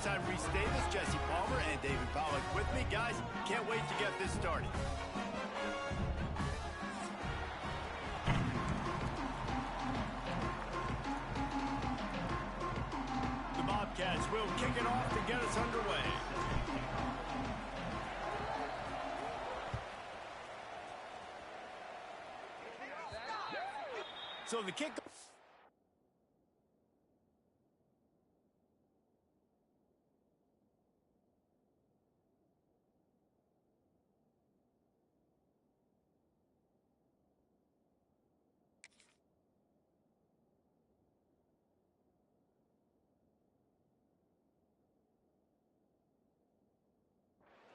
alongside Reese Davis, Jesse Palmer, and David Pollack with me. Guys, can't wait to get this started. The Bobcats will kick it off to get us underway. So the kick.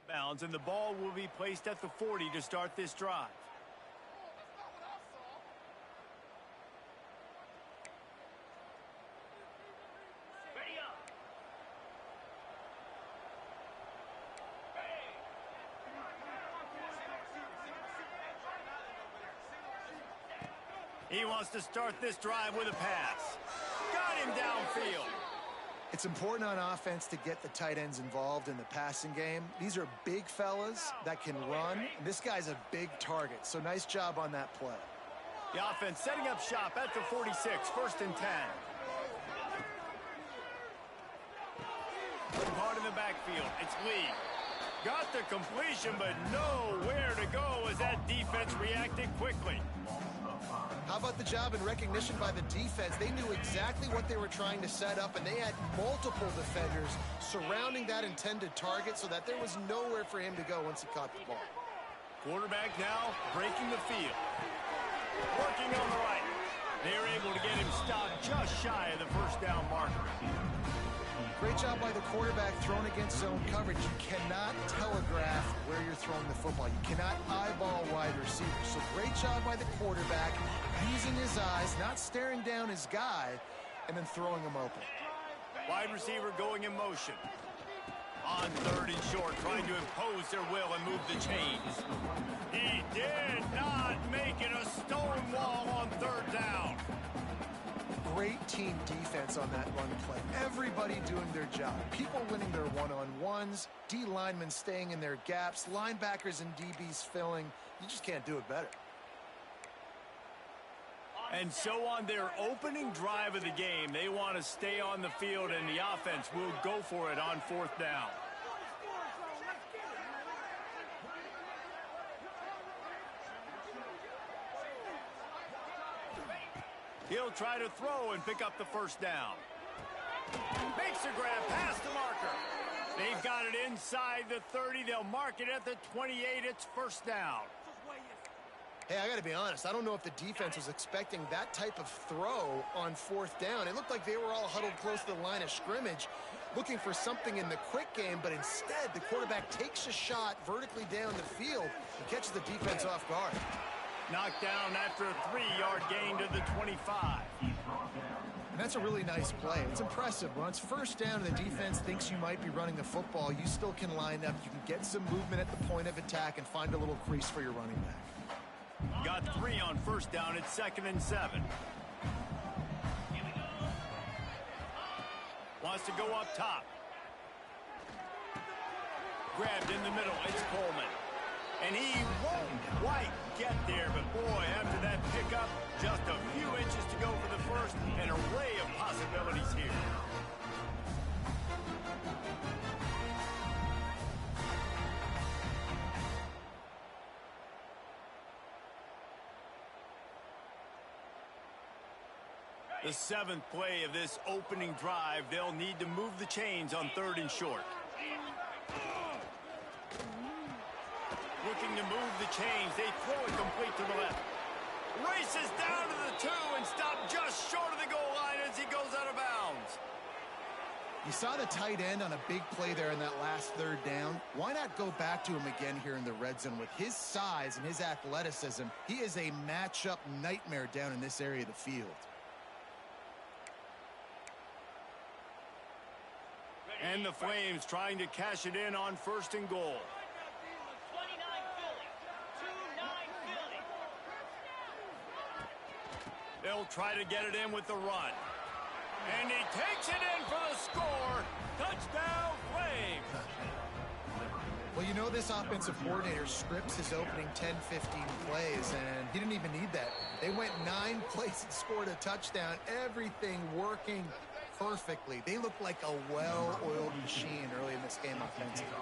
Bounds, and the ball will be placed at the 40 to start this drive. He wants to start this drive with a pass. Got him downfield. It's important on offense to get the tight ends involved in the passing game. These are big fellas that can run. And this guy's a big target, so nice job on that play. The offense setting up shop at the 46, 1st and 10. Hard in the backfield, it's Lee. Got the completion, but nowhere to go as that defense reacted quickly. How about the job and recognition by the defense? They knew exactly what they were trying to set up, and they had multiple defenders surrounding that intended target so that there was nowhere for him to go once he caught the ball. Quarterback now breaking the field. Working on the right. They're able to get him stopped just shy of the first down marker. Great job by the quarterback thrown against zone coverage. You cannot telegraph where you're throwing the football. You cannot eyeball wide receivers. So great job by the quarterback using his eyes, not staring down his guy, and then throwing him open. Wide receiver going in motion. On 3rd and short, trying to impose their will and move the chains. He did not make it a stone wall on 3rd down. Great team defense on that run play. Everybody doing their job. People winning their one-on-ones, D linemen staying in their gaps, linebackers and DBs filling. You just can't do it better. And so on their opening drive of the game, they want to stay on the field, and the offense will go for it on 4th down. He'll try to throw and pick up the 1st down. Makes a grab past the marker. They've got it inside the 30. They'll mark it at the 28. It's 1st down. Hey, I got to be honest. I don't know if the defense was expecting that type of throw on 4th down. It looked like they were all huddled close to the line of scrimmage, looking for something in the quick game, but instead the quarterback takes a shot vertically down the field and catches the defense off guard. Knocked down after a 3-yard gain to the 25. And that's a really nice play. It's impressive. When it's 1st down and the defense thinks you might be running the football, you still can line up. You can get some movement at the point of attack and find a little crease for your running back. Got 3 on 1st down. It's 2nd and 7. Wants to go up top. Grabbed in the middle. It's Coleman. And he won't quite get there, but boy, after that pickup, just a few inches to go for the 1st, an array of possibilities here. The 7th play of this opening drive, they'll need to move the chains on 3rd and short. Looking to move the chains. They throw it complete to the left. Races down to the 2 and stopped just short of the goal line as he goes out of bounds. You saw the tight end on a big play there in that last 3rd down. Why not go back to him again here in the red zone? With his size and his athleticism, he is a matchup nightmare down in this area of the field. And the Flames trying to cash it in on 1st and goal. They'll try to get it in with the run. And he takes it in for the score. Touchdown! know, this offensive coordinator scripts his opening 10, 15 plays, and he didn't even need that. They went 9 plays and scored a touchdown. Everything working perfectly. They look like a well-oiled machine early in this game offensively.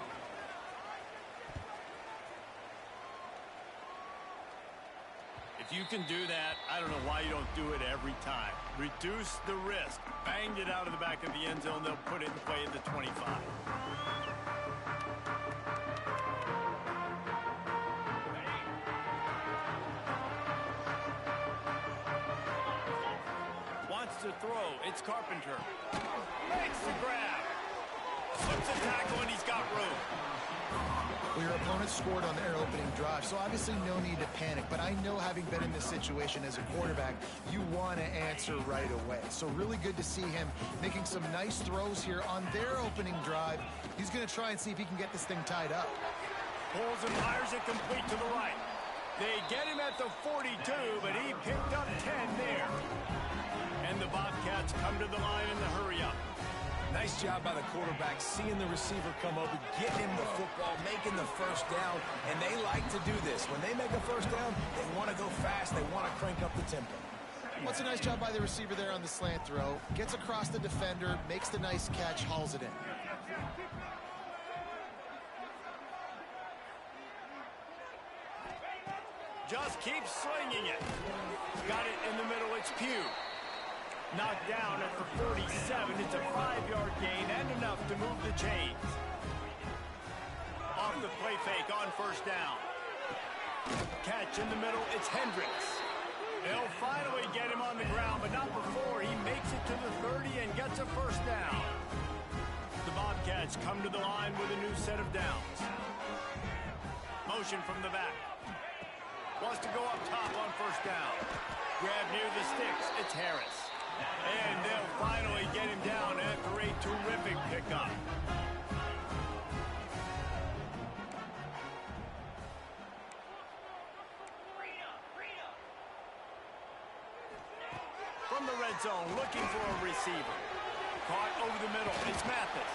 If you can do that, I don't know why you don't do it every time. Reduce the risk. Banged it out of the back of the end zone. They'll put it in play at the 25. Wants to throw. It's Carpenter. Makes the grab. Slips a tackle, and he's got room. Well, your opponent scored on their opening drive, so obviously no need to panic. But I know, having been in this situation as a quarterback, you want to answer right away. So really good to see him making some nice throws here on their opening drive. He's going to try and see if he can get this thing tied up. Pulls and fires it complete to the right. They get him at the 42, but he picked up 10 there. And the Bobcats come to the line in the hurry-up. Nice job by the quarterback, seeing the receiver come over, getting him the football, making the first down, and they like to do this. When they make a first down, they want to go fast, they want to crank up the tempo. What's a nice job by the receiver there on the slant throw. Gets across the defender, makes the nice catch, hauls it in. Just keeps slinging it. Got it in the middle, it's Pugh. Knocked down at the 47. It's a 5-yard gain and enough to move the chains. Off the play fake on first down. Catch in the middle. It's Hendricks. They'll finally get him on the ground, but not before he makes it to the 30 and gets a first down. The Bobcats come to the line with a new set of downs. Motion from the back. Wants to go up top on first down. Grab near the sticks. It's Harris. And they'll finally get him down after a terrific pickup. From the red zone, looking for a receiver. Caught over the middle. It's Mathis.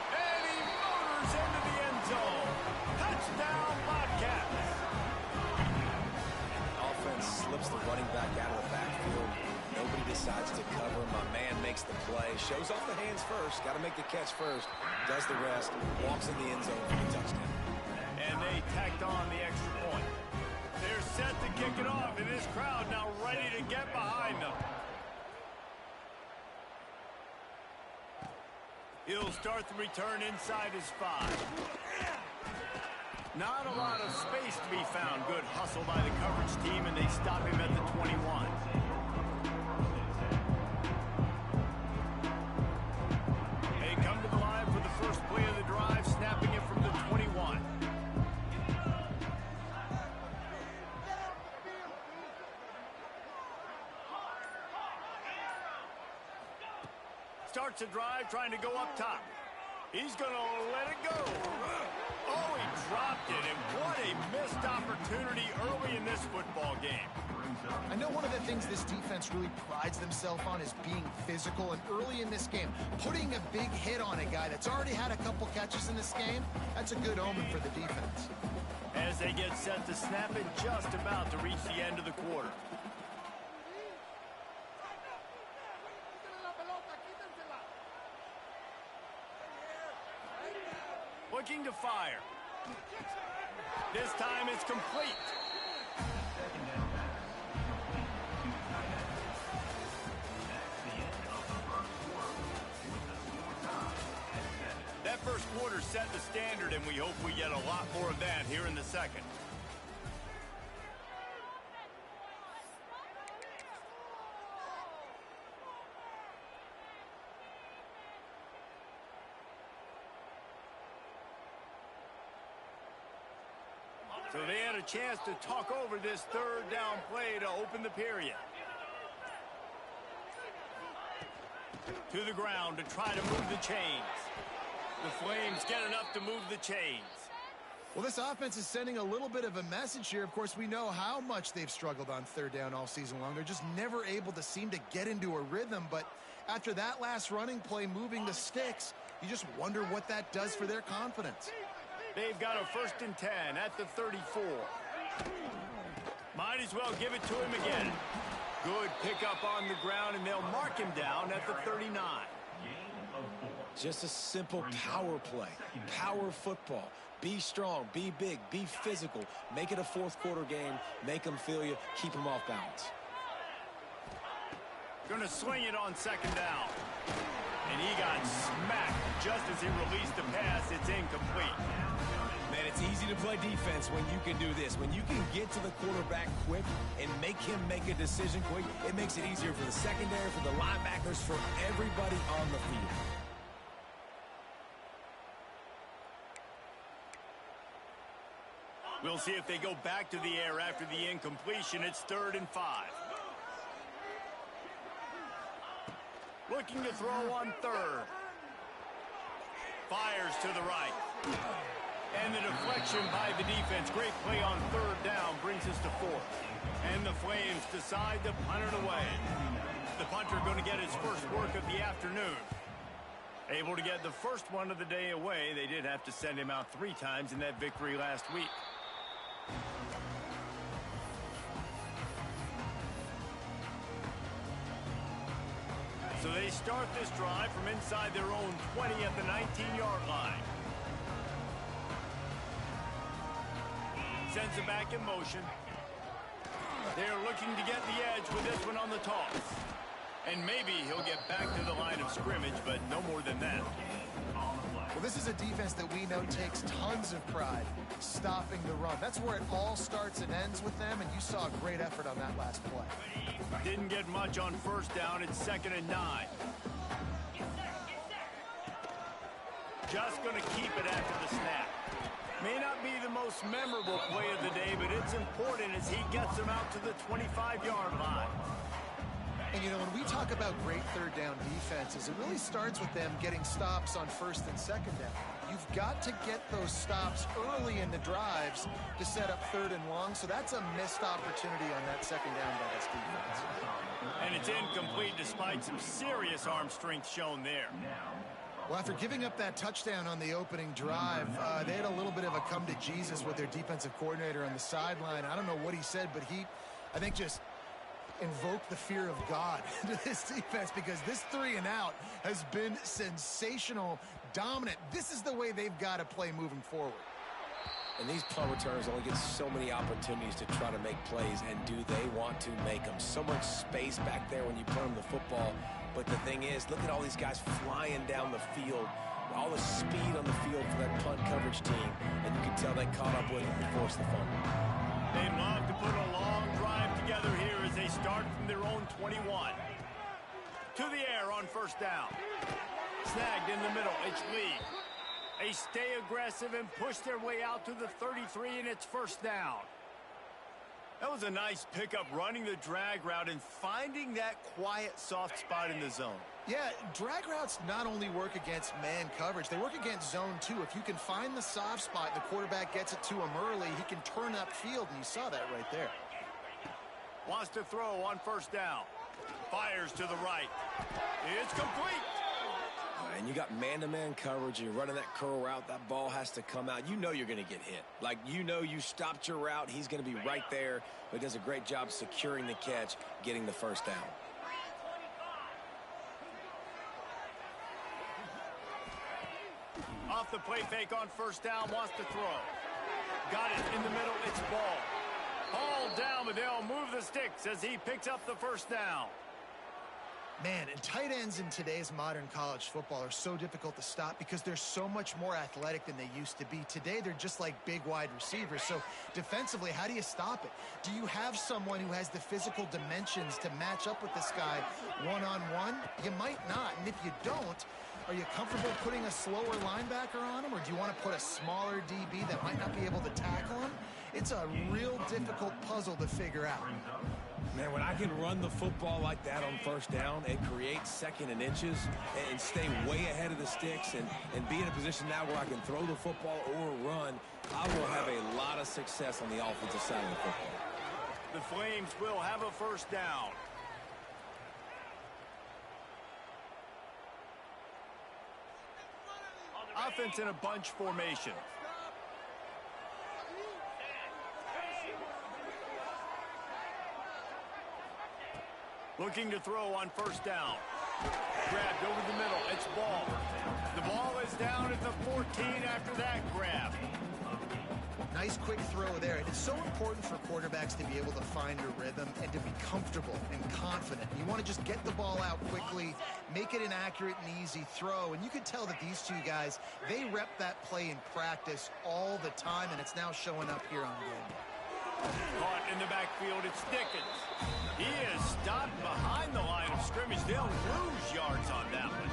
And he motors into the end zone. Touchdown, Bobcats. Offense slips the running back out of the backfield. Nobody decides to cover. My man makes the play. Shows off the hands first. Got to make the catch first. Does the rest. Walks in the end zone for the touchdown. And they tacked on the extra point. They're set to kick it off, and this crowd now ready to get behind them. He'll start the return inside his 5. Not a lot of space to be found. Good hustle by the coverage team, and they stop him at the 21. They come to the line for the first play of the drive, snapping it from the 21. Starts a drive, trying to go up top. He's going to let it go. Oh, he dropped it, and what a missed opportunity early in this football game. I know one of the things this defense really prides themselves on is being physical, and early in this game, putting a big hit on a guy that's already had a couple catches in this game, that's a good omen for the defense. As they get set to snap it, just about to reach the end of the quarter. Looking to fire. This time it's complete. That first quarter set the standard, and we hope we get a lot more of that here in the second. So they had a chance to talk over this third down play to open the period. To the ground to try to move the chains. The Flames get enough to move the chains. Well, this offense is sending a little bit of a message here. Of course, we know how much they've struggled on third down all season long. They're just never able to seem to get into a rhythm. But after that last running play, moving the sticks, you just wonder what that does for their confidence. They've got a 1st and 10 at the 34. Might as well give it to him again. Good pickup on the ground, and they'll mark him down at the 39. Just a simple power play, power football. Be strong, be big, be physical. Make it a fourth quarter game. Make them feel you. Keep them off balance. Gonna swing it on 2nd down. And he got smacked just as he released the pass. It's incomplete. Man, it's easy to play defense when you can do this. When you can get to the quarterback quick and make him make a decision quick, it makes it easier for the secondary, for the linebackers, for everybody on the field. We'll see if they go back to the air after the incompletion. It's 3rd and 5. Looking to throw on 3rd. Fires to the right. And the deflection by the defense. Great play on 3rd down brings us to 4th. And the Flames decide to punt it away. The punter going to get his first work of the afternoon. Able to get the first one of the day away. They did have to send him out 3 times in that victory last week. So they start this drive from inside their own 20 at the 19-yard line. Sends it back in motion. They're looking to get the edge with this one on the toss. And maybe he'll get back to the line of scrimmage, but no more than that. Well, this is a defense that we know takes tons of pride stopping the run. That's where it all starts and ends with them, and you saw a great effort on that last play. Didn't get much on 1st down. It's 2nd and 9. Just going to keep it after the snap. May not be the most memorable play of the day, but it's important as he gets them out to the 25-yard line. And, you know, when we talk about great 3rd down defenses, it really starts with them getting stops on 1st and 2nd down. You've got to get those stops early in the drives to set up 3rd and long, so that's a missed opportunity on that 2nd down by this defense. And it's incomplete despite some serious arm strength shown there. Well, after giving up that touchdown on the opening drive, they had a little bit of a come to Jesus with their defensive coordinator on the sideline. I don't know what he said, but he, I think, just invoke the fear of God into this defense, because this 3 and out has been sensational, dominant. This is the way they've got to play moving forward. And these punt returners only get so many opportunities to try to make plays, and do they want to make them? So much space back there when you punt them the football. But the thing is, look at all these guys flying down the field, all the speed on the field for that punt coverage team, and you can tell they caught up with it and forced the fumble. They'd love to put a long drive together here as they start from their own 21. To the air on 1st down. Snagged in the middle. It's Lee. They stay aggressive and push their way out to the 33, and it's 1st down. That was a nice pickup, running the drag route and finding that quiet, soft spot in the zone. Yeah, drag routes not only work against man coverage, they work against zone too. If you can find the soft spot, the quarterback gets it to him early, he can turn upfield, and you saw that right there. Wants to throw on 1st down. Fires to the right. It's complete. And you got man-to-man coverage, and you're running that curl route, that ball has to come out. You know you're going to get hit. Like, you know you stopped your route, he's going to be right there. But he does a great job securing the catch, getting the 1st down. Off the play fake on 1st down, wants to throw. Got it in the middle, it's ball. Ball down, but they'll move the sticks as he picks up the 1st down. Man, and tight ends in today's modern college football are so difficult to stop because they're so much more athletic than they used to be. Today, they're just like big wide receivers. So defensively, how do you stop it? Do you have someone who has the physical dimensions to match up with this guy one-on-one? You might not. And if you don't, are you comfortable putting a slower linebacker on him, or do you want to put a smaller DB that might not be able to tackle him? It's a real difficult puzzle to figure out. Man, when I can run the football like that on 1st down and create 2nd and inches and stay way ahead of the sticks and be in a position now where I can throw the football or run, I will have a lot of success on the offensive side of the football. The Flames will have a 1st down. Offense in a bunch formation. Looking to throw on first down. Grabbed over the middle. It's ball. The ball is down at the 14 after that grab. Nice quick throw there. And it's so important for quarterbacks to be able to find a rhythm and to be comfortable and confident. You want to just get the ball out quickly, make it an accurate and easy throw. And you can tell that these two guys, they rep that play in practice all the time, and it's now showing up here on game. Caught in the backfield, it's Dickens. He is stopped behind the line of scrimmage. They'll lose yards on that one.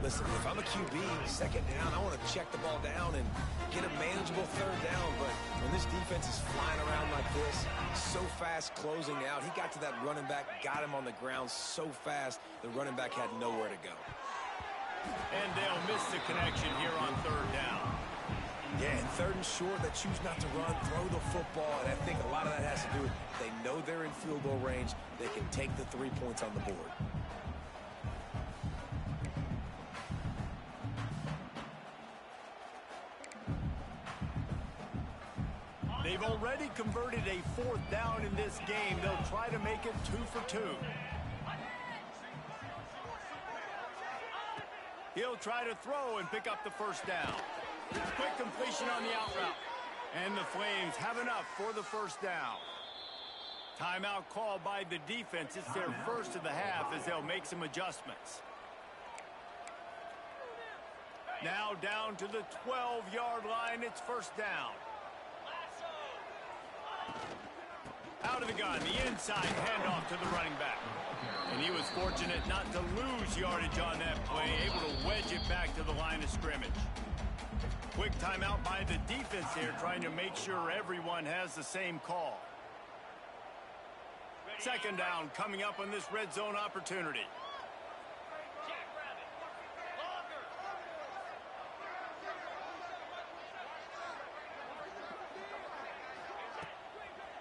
Listen, if I'm a QB, second down, I want to check the ball down and get a manageable third down. But when this defense is flying around like this, so fast closing out, he got to that running back, got him on the ground so fast, the running back had nowhere to go. And they'll miss the connection here on third down. Yeah, and third and short, they choose not to run, throw the football, and I think a lot of that has to do with they know they're in field goal range. They can take the 3 points on the board. They've already converted a fourth down in this game. They'll try to make it 2 for 2. He'll try to throw and pick up the first down. Quick completion on the out route. And the Flames have enough for the first down. Timeout called by the defense. It's their first of the half as they'll make some adjustments. Now down to the 12-yard line. It's first down. Out of the gun, the inside handoff to the running back. And he was fortunate not to lose yardage on that play, able to wedge it back to the line of scrimmage. Quick timeout by the defense here, trying to make sure everyone has the same call. Second down coming up on this red zone opportunity.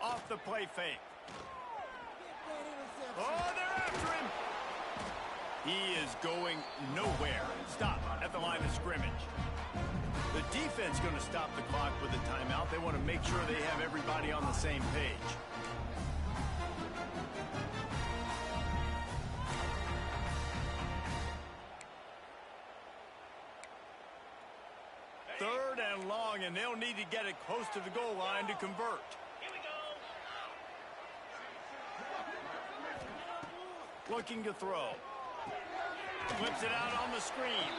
Off the play fake. Oh, they're after him. He is going nowhere. Stop at the line of scrimmage. The defense going to stop the clock with a timeout. They want to make sure they have everybody on the same page. Third and long, and they'll need to get it close to the goal line to convert. Looking to throw. Flips it out on the screen.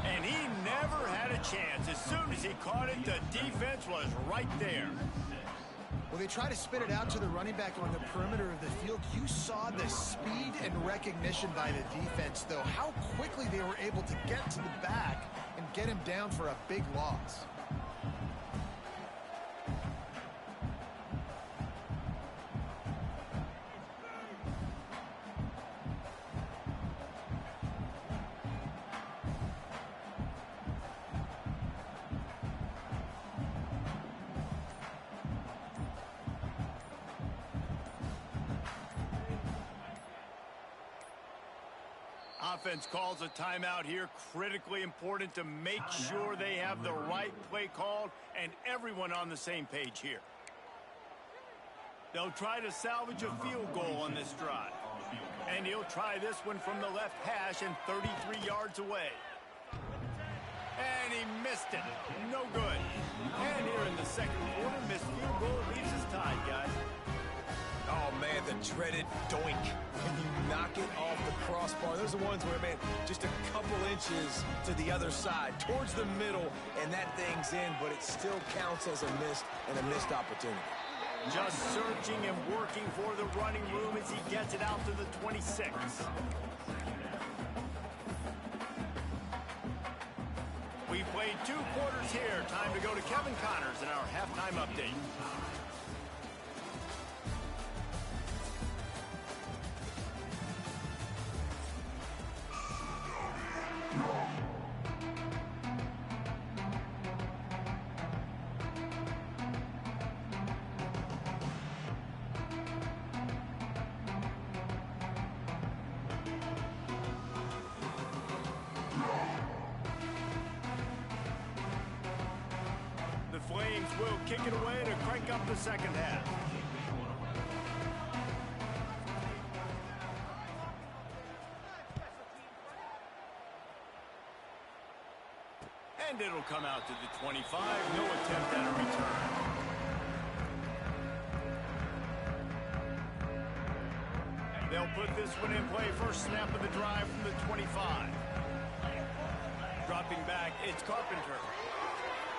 And he never had a chance. As soon as he caught it, the defense was right there. Well, they try to spit it out to the running back on the perimeter of the field. You saw the speed and recognition by the defense, though. How quickly they were able to get to the back and get him down for a big loss. Offense calls a timeout here. Critically important to make sure they have the right play called and everyone on the same page here. They'll try to salvage a field goal on this drive. And he'll try this one from the left hash and 33 yards away. And he missed it. No good. And here in the second quarter, missed field goal leaves us tied, guys. Oh, man, the dreaded doink. When you knock it off the crossbar, those are the ones where, man, just a couple inches to the other side, towards the middle, and that thing's in, but it still counts as a missed opportunity. Just searching and working for the running room as he gets it out to the 26. We played 2 quarters here. Time to go to Kevin Connors in our halftime update. Flames will kick it away to crank up the second half. And it'll come out to the 25. No attempt at a return. They'll put this one in play. First snap of the drive from the 25. Dropping back, it's Carpenter.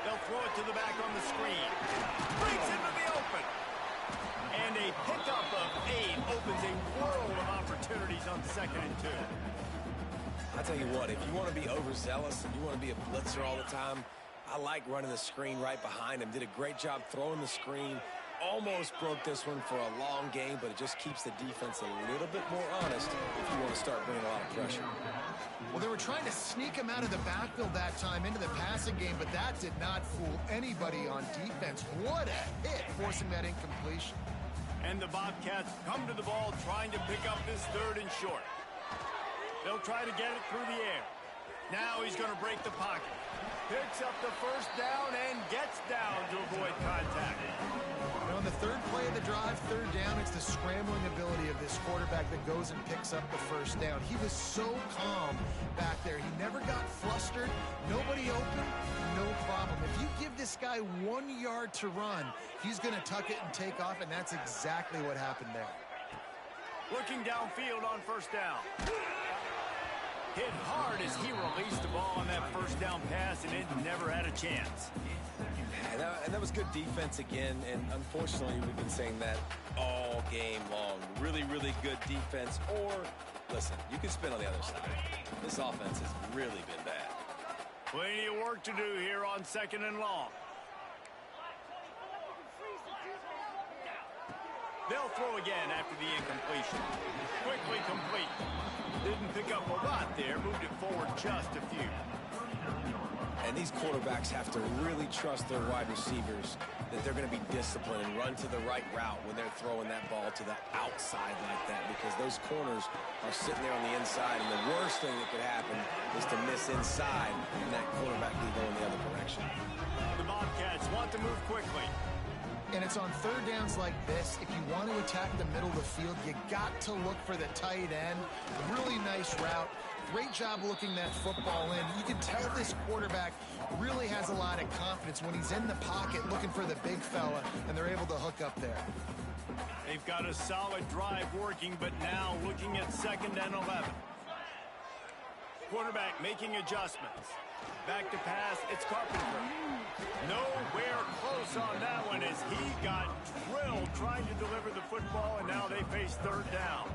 They'll throw it to the back on the screen. Breaks into the open. And a pickup of 8 opens a world of opportunities on 2nd and 2. I'll tell you what, if you want to be overzealous and you want to be a blitzer all the time, I like running the screen right behind him. Did a great job throwing the screen. Almost broke this one for a long game, but it just keeps the defense a little bit more honest if you want to start bringing a lot of pressure. Well, they were trying to sneak him out of the backfield that time into the passing game, but that did not fool anybody on defense. What a hit, forcing that incompletion. And the Bobcats come to the ball trying to pick up this 3rd and short. They'll try to get it through the air. Now he's going to break the pocket. Picks up the first down and gets down to avoid contact. And on the 3rd play of the drive, 3rd down, it's the scrambling ability of this quarterback that goes and picks up the first down. He was so calm back there. He never got flustered. Nobody open, no problem. If you give this guy 1 yard to run, he's going to tuck it and take off, and that's exactly what happened there. Looking downfield on first down. Hit hard as he released the ball on that first down pass, and it never had a chance. And that was good defense again, and unfortunately we've been saying that all game long. Really, really good defense, or, listen, you can spin on the other side. This offense has really been bad. Plenty of work to do here on 2nd and long. They'll throw again after the incompletion. Quickly complete. Didn't pick up a lot there, moved it forward just a few. And these quarterbacks have to really trust their wide receivers that they're going to be disciplined and run to the right route when they're throwing that ball to the outside like that, because those corners are sitting there on the inside, and the worst thing that could happen is to miss inside and that quarterback can go in the other direction. The Bobcats want to move quickly. And it's on 3rd downs like this. If you want to attack the middle of the field, you got to look for the tight end. Really nice route. Great job looking that football in. You can tell this quarterback really has a lot of confidence when he's in the pocket looking for the big fella, and they're able to hook up there. They've got a solid drive working, but now looking at 2nd and 11. Quarterback making adjustments. Back to pass, it's Carpenter. Nowhere close on that one as he got drilled trying to deliver the football, and now they face 3rd down.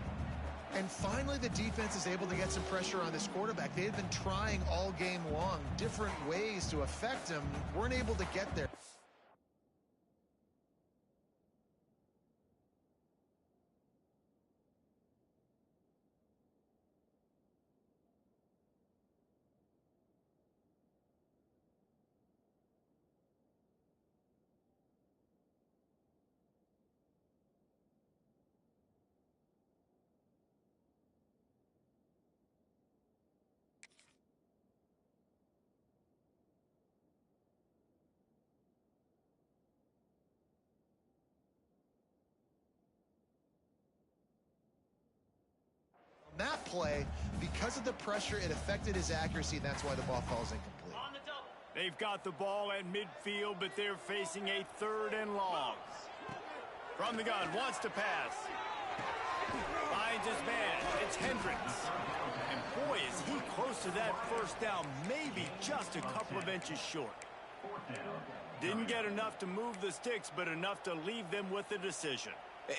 And finally, the defense is able to get some pressure on this quarterback. They had been trying all game long, different ways to affect him, weren't able to get there. That play, because of the pressure, it affected his accuracy, and that's why the ball falls incomplete. They've got the ball at midfield, but they're facing a 3rd and long. From the gun, wants to pass. Finds his man. It's Hendricks. And boy, is he close to that first down, maybe just a couple of inches short. Didn't get enough to move the sticks, but enough to leave them with the decision.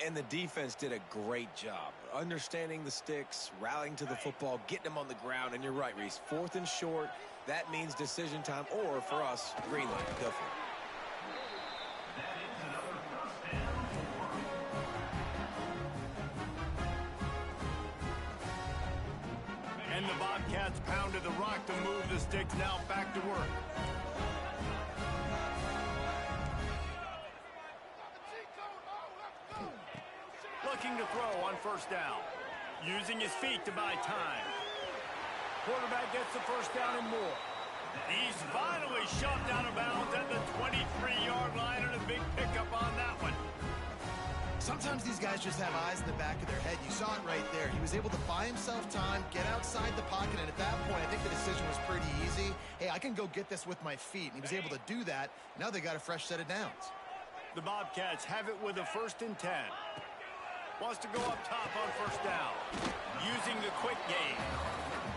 And the defense did a great job understanding the sticks, rallying to the football, getting them on the ground. And you're right, Reese, 4th and short, that means decision time, or for us, green light. Go for it. And the Bobcats pounded the rock to move the sticks. Now back to work. Looking to throw on first down. Using his feet to buy time. Quarterback gets the first down and more. He's finally shoved out of bounds at the 23-yard line, and a big pickup on that one. Sometimes Sometimes these guys just have eyes in the back of their head. You saw it right there. He was able to buy himself time, get outside the pocket, and at that point, I think the decision was pretty easy. Hey, I can go get this with my feet, and he was able to do that. Now they got a fresh set of downs. The Bobcats have it with a 1st and 10. Wants to go up top on 1st down. Using the quick game.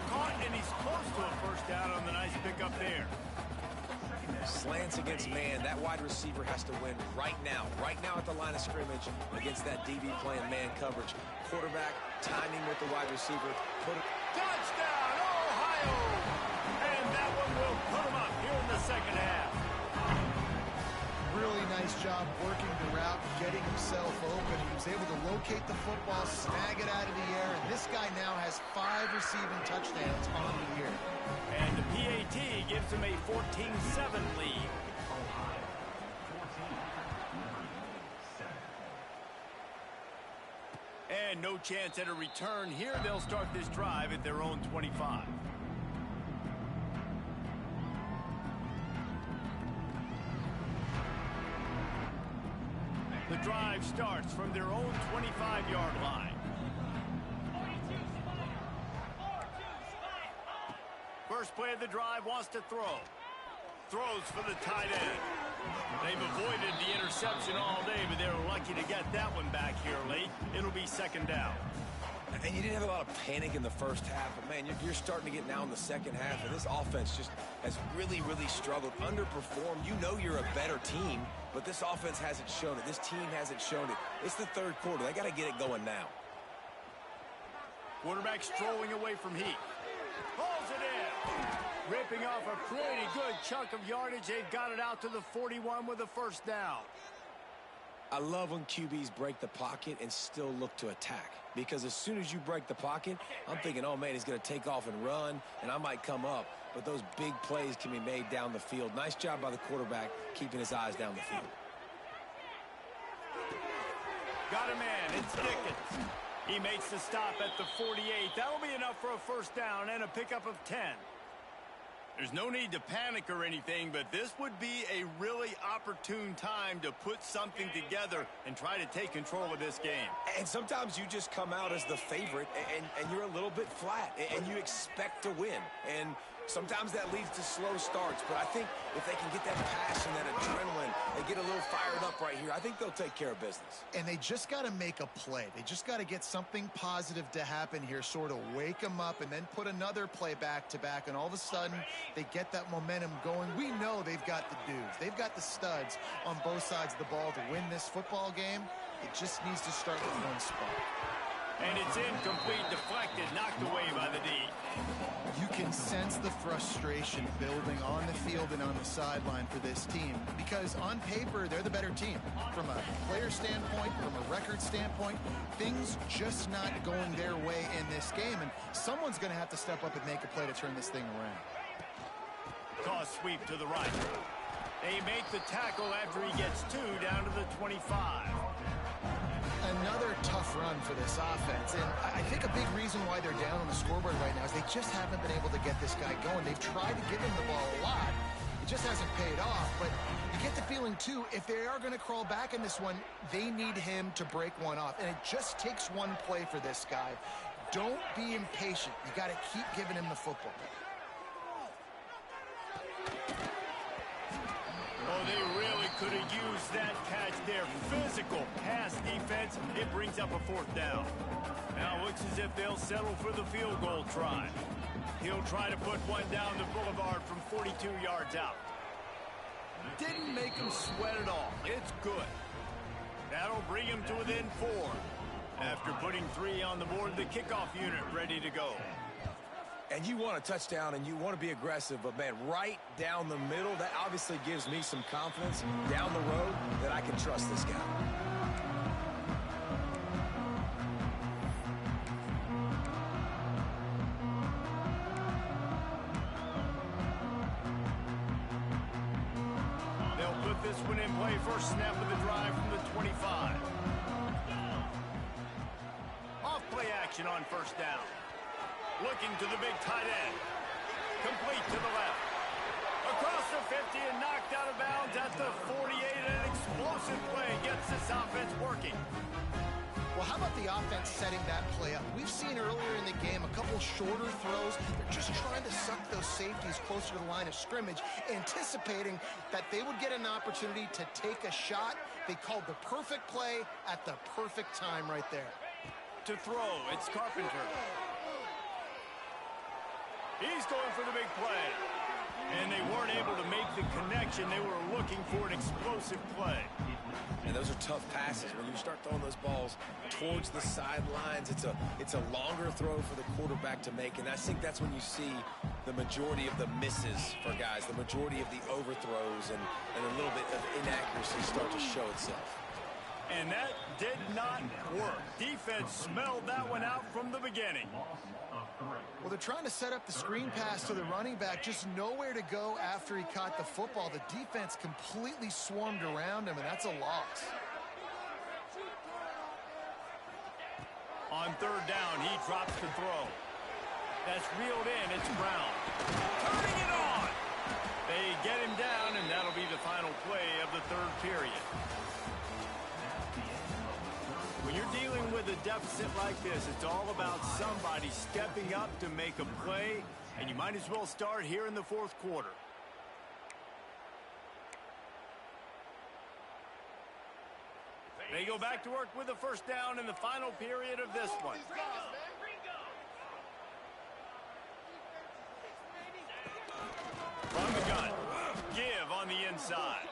Caught, and he's close to a 1st down on the nice pickup there. Slants against man. That wide receiver has to win right now at the line of scrimmage against that DB playing man coverage. Quarterback timing with the wide receiver. Touchdown, Ohio! And that one will put him up here in the 2nd half. Really nice job working the route, getting himself open. He was able to locate the football, snag it out of the air, and this guy now has 5 receiving touchdowns on the year. And the PAT gives him a 14-7 lead. And no chance at a return here. They'll start this drive at their own 25. The drive starts from their own 25-yard line. First play of the drive, wants to throw. Throws for the tight end. They've avoided the interception all day, but they were lucky to get that one back here late. It'll be 2nd down. And you didn't have a lot of panic in the 1st half, but, man, you're starting to get now in the 2nd half, and this offense just has really, really struggled, underperformed. You know you're a better team, but this offense hasn't shown it. This team hasn't shown it. It's the 3rd quarter. They got to get it going now. Quarterback strolling away from Heath. Pulls it in. Ripping off a pretty good chunk of yardage. They've got it out to the 41 with a 1st down. I love when QBs break the pocket and still look to attack. Because as soon as you break the pocket, I'm thinking, oh, man, he's going to take off and run, and I might come up. But those big plays can be made down the field. Nice job by the quarterback keeping his eyes down the field. Got a man. It's Dickens. He makes the stop at the 48. That'll be enough for a 1st down and a pickup of 10. There's no need to panic or anything, but this would be a really opportune time to put something together and try to take control of this game. And sometimes you just come out as the favorite, and you're a little bit flat, and you expect to win. And sometimes that leads to slow starts, but I think if they can get that passion, that adrenaline, and get a little fired up right here, I think they'll take care of business. And they just got to make a play. They just got to get something positive to happen here, sort of wake them up, and then put another play back-to-back, and all of a sudden they get that momentum going. We know they've got the dudes. They've got the studs on both sides of the ball to win this football game. It just needs to start with one spot. And it's incomplete, deflected, knocked away by the D. You can sense the frustration building on the field and on the sideline for this team because on paper, they're the better team. From a player standpoint, from a record standpoint, things just not going their way in this game, and someone's going to have to step up and make a play to turn this thing around. Toss sweep to the right. They make the tackle after he gets 2 down to the 25. Another tough run for this offense, and I think a big reason why they're down on the scoreboard right now is they just haven't been able to get this guy going. They've tried to give him the ball a lot. It just hasn't paid off, but you get the feeling, too, if they are going to crawl back in this one, they need him to break one off, and it just takes one play for this guy. Don't be impatient. You got to keep giving him the football. Oh, they really could have used that catch there. Physical pass defense. It brings up a 4th down. Now it looks as if they'll settle for the field goal try. He'll try to put one down the boulevard from 42 yards out. Didn't make him sweat at all. It's good. That'll bring him to within 4. After putting 3 on the board, the kickoff unit ready to go. And you want a touchdown and you want to be aggressive, but, man, right down the middle, that obviously gives me some confidence down the road that I can trust this guy. They'll put this one in play. First snap of the drive from the 25. Off play action on 1st down. Looking to the big tight end. Complete to the left. Across the 50 and knocked out of bounds at the 48. An explosive explosive play gets this offense working. Well, how about the offense setting that play up? We've seen earlier in the game a couple shorter throws. They're just trying to suck those safeties closer to the line of scrimmage, anticipating that they would get an opportunity to take a shot. They called the perfect play at the perfect time right there. To throw, it's Carpenter. He's going for the big play. And they weren't able to make the connection. They were looking for an explosive play. And those are tough passes. When you start throwing those balls towards the sidelines, it's a longer throw for the quarterback to make. And I think that's when you see the majority of the misses for guys, the majority of the overthrows and a little bit of inaccuracy start to show itself. And that did not work. Defense smelled that one out from the beginning. Well, they're trying to set up the screen pass to the running back, just nowhere to go after he caught the football. The defense completely swarmed around him, and that's a loss. On third down, he drops the throw. That's reeled in. It's Brown. Turning it on. They get him down, and that'll be the final play of the third period. When you're dealing with a deficit like this, it's all about somebody stepping up to make a play, and you might as well start here in the fourth quarter. They go back to work with a first down in the final period of this one. From the gun, give on the inside.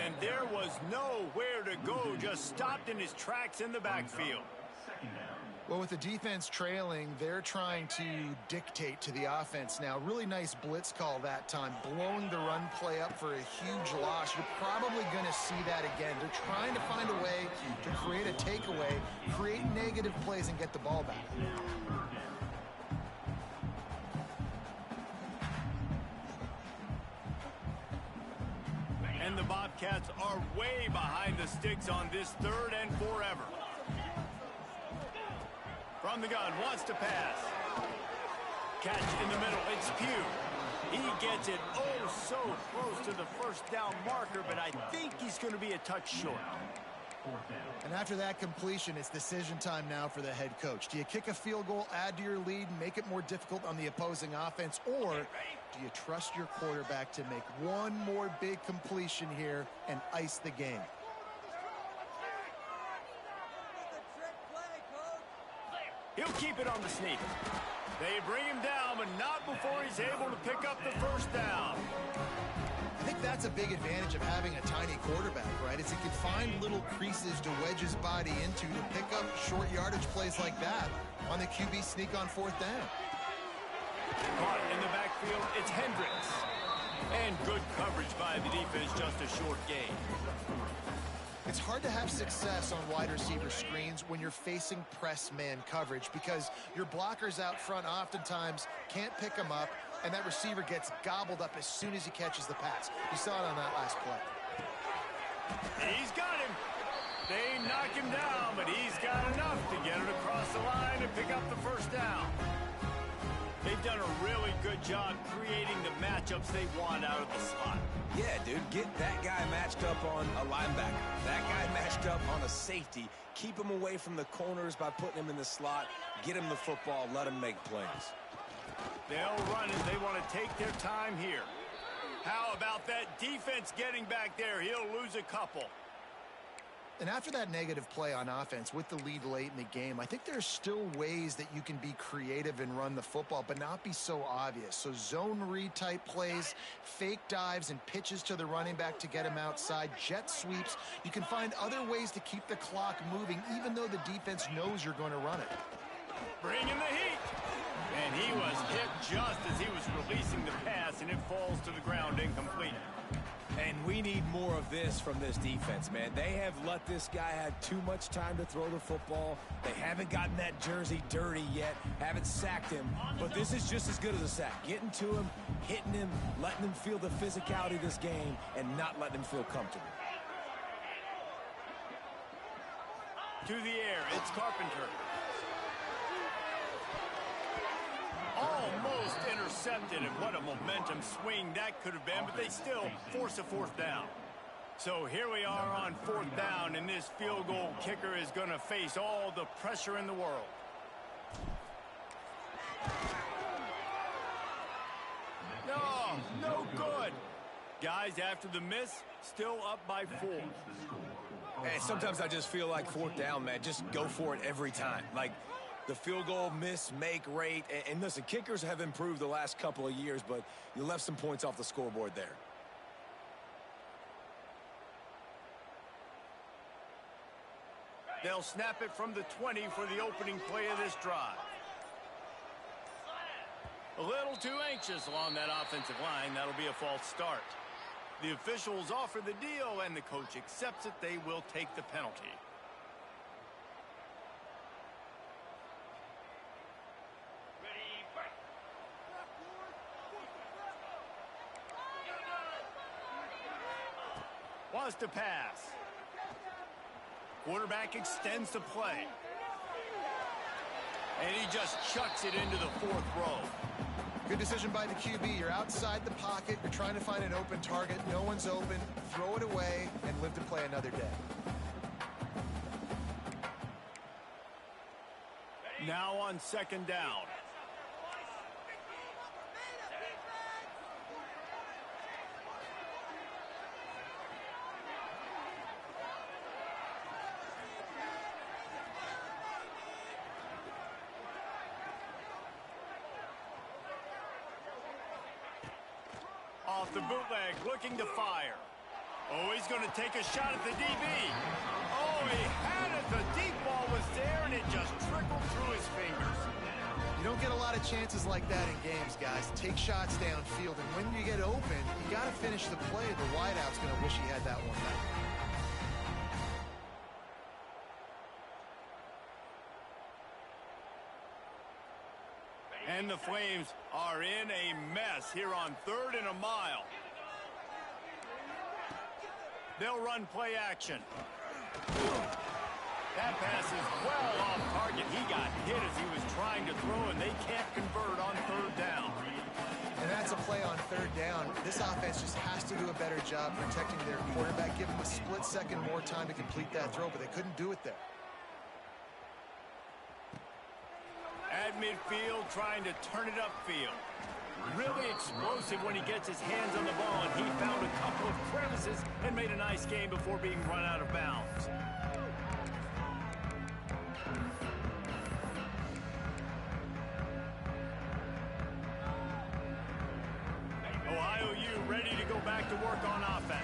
And there was nowhere to go, just stopped in his tracks in the backfield. Well, with the defense trailing, they're trying to dictate to the offense now. Really nice blitz call that time, blowing the run play up for a huge loss. You're probably going to see that again. They're trying to find a way to create a takeaway, create negative plays, and get the ball back. And the Bobcats are way behind the sticks on this third and forever. From the gun, wants to pass. Catch in the middle, it's Pugh. He gets it oh so close to the first down marker, but I think he's going to be a touch short. And after that completion, it's decision time now for the head coach. Do you kick a field goal, add to your lead, and make it more difficult on the opposing offense, or do you trust your quarterback to make one more big completion here and ice the game? He'll keep it on the sneak. They bring him down, but not before he's able to pick up the first down. I think that's a big advantage of having a tiny quarterback, right? Is he can find little creases to wedge his body into to pick up short yardage plays like that on the QB sneak on fourth down. Caught in the backfield, it's Hendricks. And good coverage by the defense, just a short gain. It's hard to have success on wide receiver screens when you're facing press man coverage because your blockers out front oftentimes can't pick them up, and that receiver gets gobbled up as soon as he catches the pass. You saw it on that last play. He's got him. They knock him down, but he's got enough to get it across the line and pick up the first down. They've done a really good job creating the matchups they want out of the slot. Yeah, dude, get that guy matched up on a linebacker. That guy matched up on a safety. Keep him away from the corners by putting him in the slot. Get him the football. Let him make plays. They'll run it. They want to take their time here. How about that defense getting back there? He'll lose a couple. And after that negative play on offense with the lead late in the game, I think there's still ways that you can be creative and run the football, but not be so obvious. So zone read type plays, fake dives and pitches to the running back to get him outside, jet sweeps. You can find other ways to keep the clock moving, even though the defense knows you're going to run it. Bring in the heat. And he was hit just as he was releasing the pass, and it falls to the ground incomplete. And we need more of this from this defense, man. They have let this guy have too much time to throw the football. They haven't gotten that jersey dirty yet, haven't sacked him. But this is just as good as a sack. Getting to him, hitting him, letting him feel the physicality of this game, and not letting him feel comfortable. To the air, it's Carpenter. Almost intercepted, and what a momentum swing that could have been, but they still force a fourth down. So here we are on 4th down, and this field goal kicker is going to face all the pressure in the world. No good. Guys, after the miss, still up by 4. Hey, sometimes I just feel like 4th down, man. Just go for it every time. Like the field goal miss, make rate. And listen, kickers have improved the last couple of years, but you left some points off the scoreboard there. They'll snap it from the 20 for the opening play of this drive. A little too anxious along that offensive line. That'll be a false start. The officials offer the deal, and the coach accepts it. They will take the penalty. Wants to pass. Quarterback extends the play. And he just chucks it into the 4th row. Good decision by the QB. You're outside the pocket. You're trying to find an open target. No one's open. Throw it away and live to play another day. Now on 2nd down. Off the bootleg, looking to fire. Oh, he's going to take a shot at the DB. Oh, he had it. The deep ball was there, and it just trickled through his fingers. You don't get a lot of chances like that in games, guys. Take shots downfield, and when you get open, you got to finish the play. The wideout's going to wish he had that one back. And the Flames are in a mess here on 3rd and a mile. They'll run play action. That pass is well off target. He got hit as he was trying to throw, and they can't convert on 3rd down. And that's a play on 3rd down. This offense just has to do a better job protecting their quarterback. Give him a split second more time to complete that throw, but they couldn't do it there. At midfield, trying to turn it upfield. Really explosive when he gets his hands on the ball, and he found a couple of crevices and made a nice game before being run out of bounds. Ohio U ready to go back to work on offense.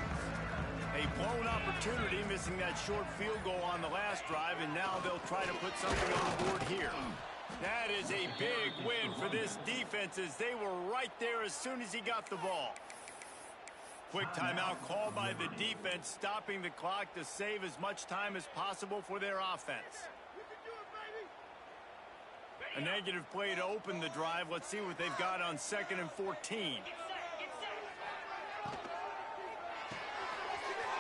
A blown opportunity, missing that short field goal on the last drive, and now they'll try to put something on the board here. That is a big win for this defense, as they were right there as soon as he got the ball. Quick timeout called by the defense, stopping the clock to save as much time as possible for their offense. A negative play to open the drive. Let's see what they've got on 2nd and 14.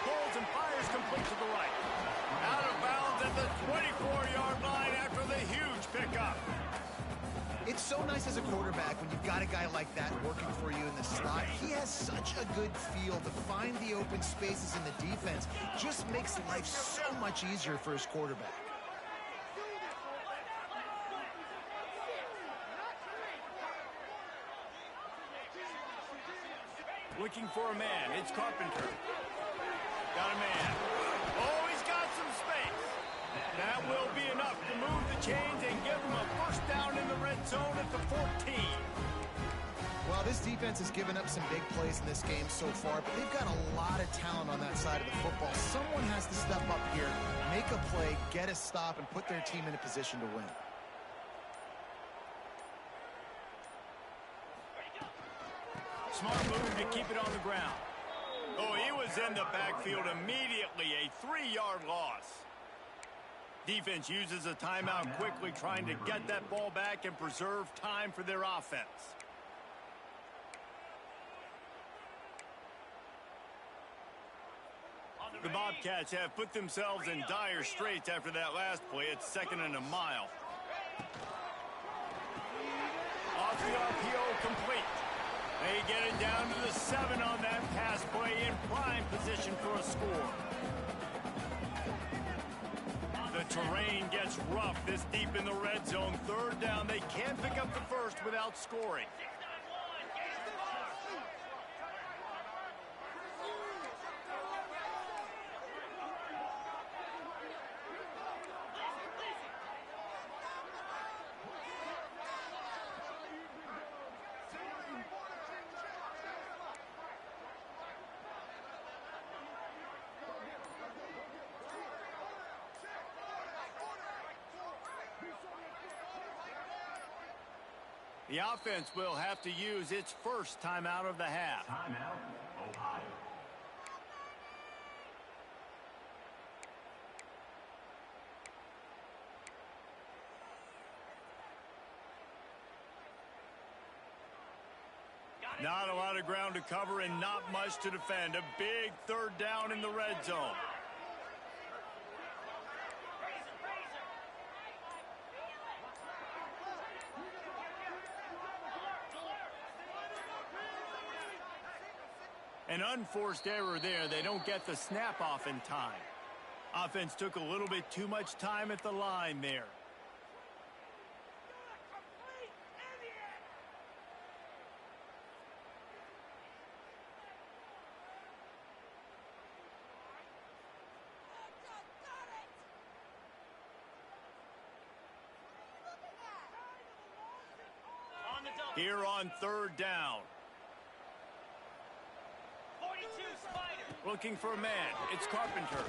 Pulls and fires complete to the right. Out of bounds at the 24-yard line after the huge pickup. It's so nice as a quarterback when you've got a guy like that working for you in the slot. He has such a good feel to find the open spaces in the defense. Just makes life so much easier for his quarterback. Looking for a man. It's Carpenter. Got a man. Oh, he's got some space. That will be enough to move the chains and give him a first down in the red zone at the 14. Well, this defense has given up some big plays in this game so far, but they've got a lot of talent on that side of the football. Someone has to step up here, make a play, get a stop, and put their team in a position to win. Smart move to keep it on the ground. Oh, he was in the backfield immediately. A 3-yard loss. Defense uses a timeout quickly, trying to get that ball back and preserve time for their offense. The Bobcats have put themselves in dire straits after that last play. It's 2nd and a mile. Off the RPO, complete. They get it down to the 7 on that pass play, in prime position for a score. terrain gets rough this deep in the red zone. Third down, they can't pick up the first without scoring. The offense will have to use its first timeout of the half. Timeout, Ohio. Not a lot of ground to cover and not much to defend. A big third down in the red zone. An unforced error there. They don't get the snap off in time. Offense took a little bit too much time at the line there. Here on third down. Looking for a man. It's Carpenter.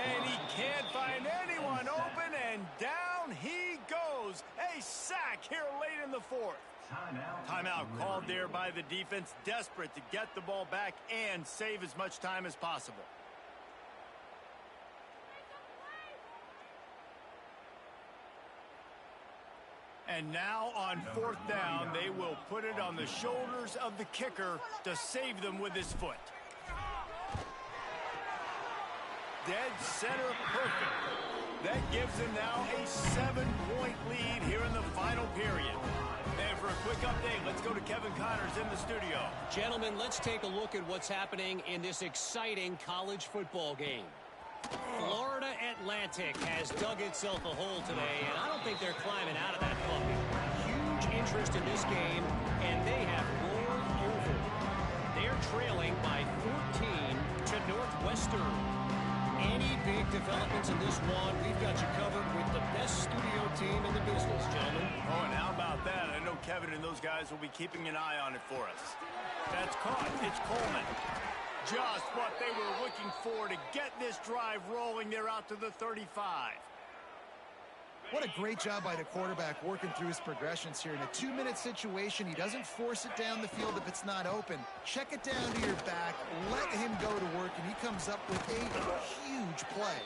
And he can't find anyone open, and down he goes. A sack here late in the fourth. Timeout called there by the defense, desperate to get the ball back and save as much time as possible. And now on fourth down, they will put it on the shoulders of the kicker to save them with his foot. Dead center perfect. That gives them now a 7-point lead here in the final period. And for a quick update, let's go to Kevin Connors in the studio. Gentlemen, let's take a look at what's happening in this exciting college football game. Florida Atlantic has dug itself a hole today, and I don't think they're climbing out of that bucket. Huge interest in this game, and they have rolled over. They're trailing by 14 to Northwestern. Any big developments in this one, we've got you covered with the best studio team in the business, gentlemen. Oh, and how about that? I know Kevin and those guys will be keeping an eye on it for us. That's caught. It's Coleman. Just what they were looking for to get this drive rolling. They're out to the 35. What a great job by the quarterback working through his progressions here. In a 2-minute situation, he doesn't force it down the field if it's not open. Check it down to your back, let him go to work, and he comes up with a huge play.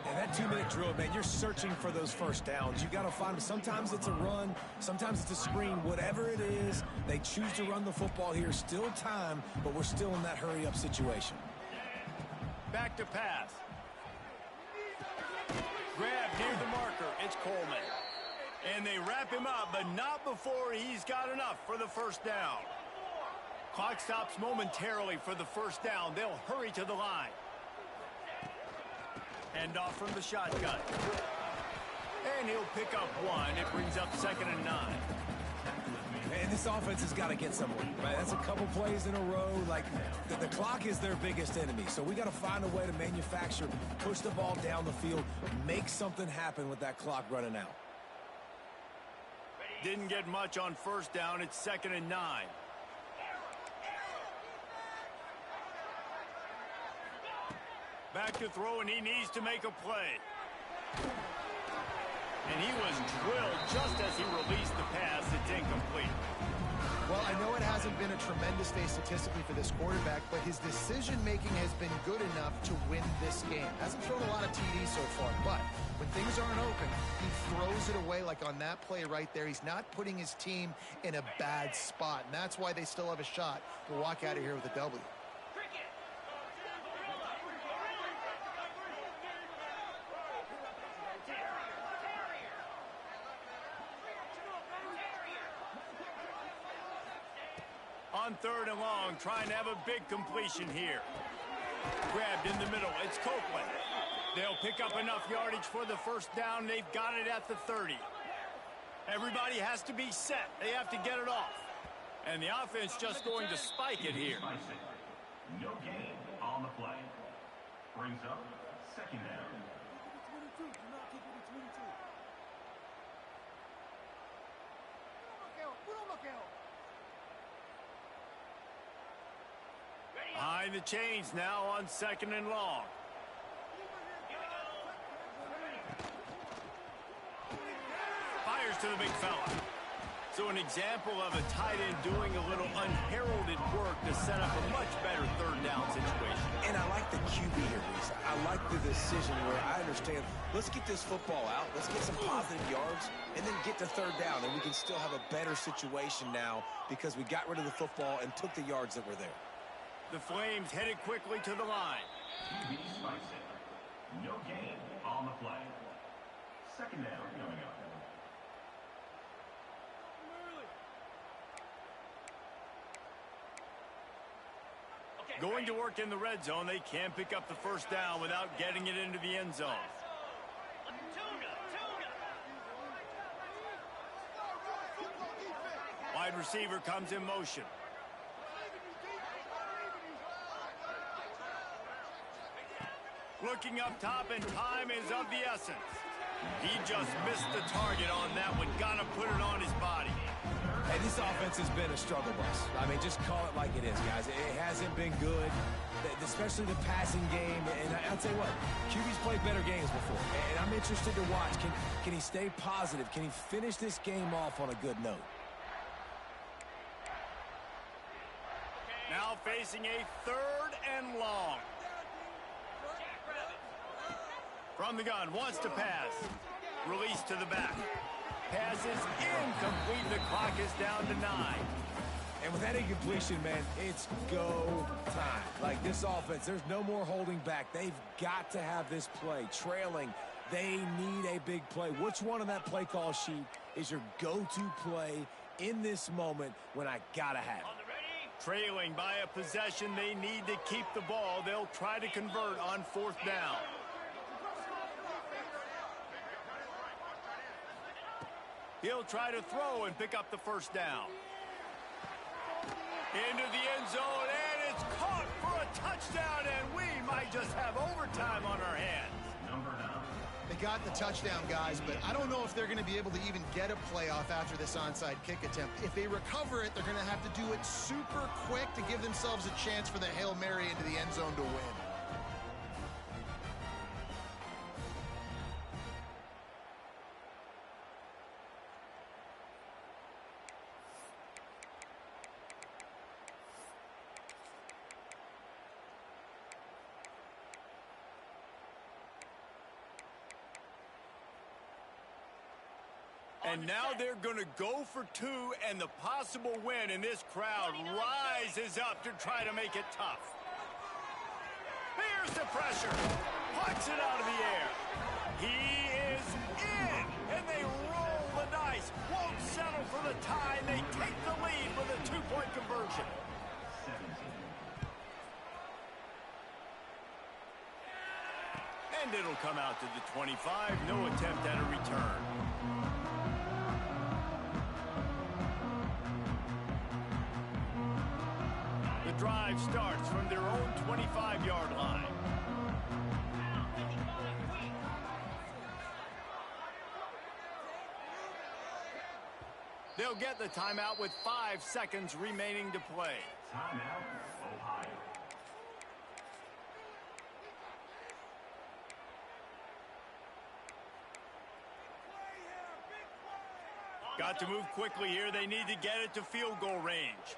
And that 2-minute drill, man, you're searching for those first downs. You got to find them. Sometimes it's a run. Sometimes it's a screen. Whatever it is, they choose to run the football here. Still time, but we're still in that hurry-up situation. Back to pass. Grab near the marker. It's Coleman. And they wrap him up, but not before he's got enough for the first down. Clock stops momentarily for the first down. They'll hurry to the line. Hand off from the shotgun. And he'll pick up one. It brings up 2nd and 9. And this offense has got to get somewhere, right? That's a couple plays in a row. Like, the clock is their biggest enemy. So we got to find a way to manufacture, push the ball down the field, make something happen with that clock running out. Didn't get much on first down. It's 2nd and 9. Back to throw, and he needs to make a play. And he was drilled just as he released the pass. It's incomplete. Well, I know it hasn't been a tremendous day statistically for this quarterback, but his decision-making has been good enough to win this game. Hasn't thrown a lot of TDs so far, but when things aren't open, he throws it away like on that play right there. He's not putting his team in a bad spot, and that's why they still have a shot to walk out of here with a W. On 3rd and long, trying to have a big completion here. Grabbed in the middle. It's Copeland. They'll pick up enough yardage for the first down. They've got it at the 30. Everybody has to be set. They have to get it off. And the offense just going to spike it here. No gain on the play. Brings up second down. Behind the chains now on 2nd and long. Fires to the big fella. So an example of a tight end doing a little unheralded work to set up a much better third down situation. And I like the QB here, Reese. I like the decision where I understand, let's get this football out, let's get some positive yards, and then get to third down, and we can still have a better situation now because we got rid of the football and took the yards that were there. The Flames headed quickly to the line. QB spikes it. No gain on the play. Second down coming up. Going to work in the red zone, they can't pick up the first down without getting it into the end zone. Wide receiver comes in motion. Looking up top, and time is of the essence. He just missed the target on that one. Gotta put it on his body. Hey, this offense has been a struggle bus. I mean, just call it like it is, guys. It hasn't been good, especially the passing game. And I'll tell you what, QB's played better games before. And I'm interested to watch. Can he stay positive? Can he finish this game off on a good note? Now facing a 3rd and long. From the gun, wants to pass. Release to the back. Pass is incomplete. The clock is down to 9. And with that incompletion, man, it's go time. Like this offense, there's no more holding back. They've got to have this play. Trailing, they need a big play. Which one on that play call sheet is your go-to play in this moment when I gotta have it? Trailing by a possession, they need to keep the ball. They'll try to convert on 4th down. He'll try to throw and pick up the first down. Into the end zone, and it's caught for a touchdown, and we might just have overtime on our hands. Number 9. They got the touchdown, guys, but I don't know if they're going to be able to even get a playoff after this onside kick attempt. If they recover it, they're going to have to do it super quick to give themselves a chance for the Hail Mary into the end zone to win. And now they're going to go for 2 and the possible win, and this crowd rises up to try to make it tough. Here's the pressure. Puts it out of the air. He is in, and they roll the dice. Won't settle for the tie. They take the lead with a 2-point conversion. 17. And it'll come out to the 25. No attempt at a return. The drive starts from their own 25-yard line. They'll get the timeout with 5 seconds remaining to play. Timeout, Ohio. Got to move quickly here. They need to get it to field goal range.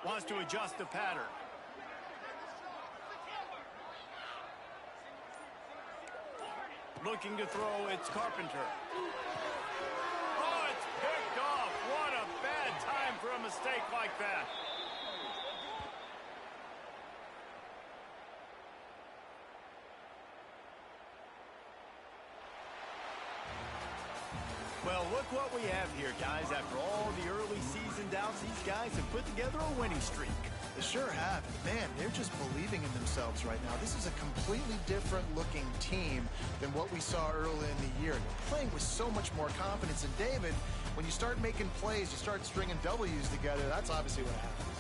Wants to adjust the pattern. Looking to throw, it's Carpenter. Oh, it's picked off. What a bad time for a mistake like that. Well, look what we have here, guys. After all the early season doubts, these guys have put together a winning streak. They sure have. Man, they're just believing in themselves right now. This is a completely different looking team than what we saw early in the year. They're playing with so much more confidence. And David, when you start making plays, you start stringing W's together, that's obviously what happens.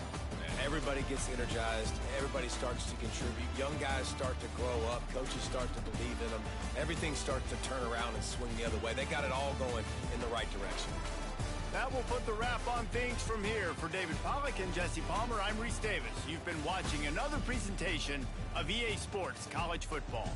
Everybody gets energized. Everybody starts to contribute. Young guys start to grow up. Coaches start to believe in them. Everything starts to turn around and swing the other way. They got it all going in the right direction. That will put the wrap on things from here. For David Pollack and Jesse Palmer, I'm Reese Davis. You've been watching another presentation of EA Sports College Football.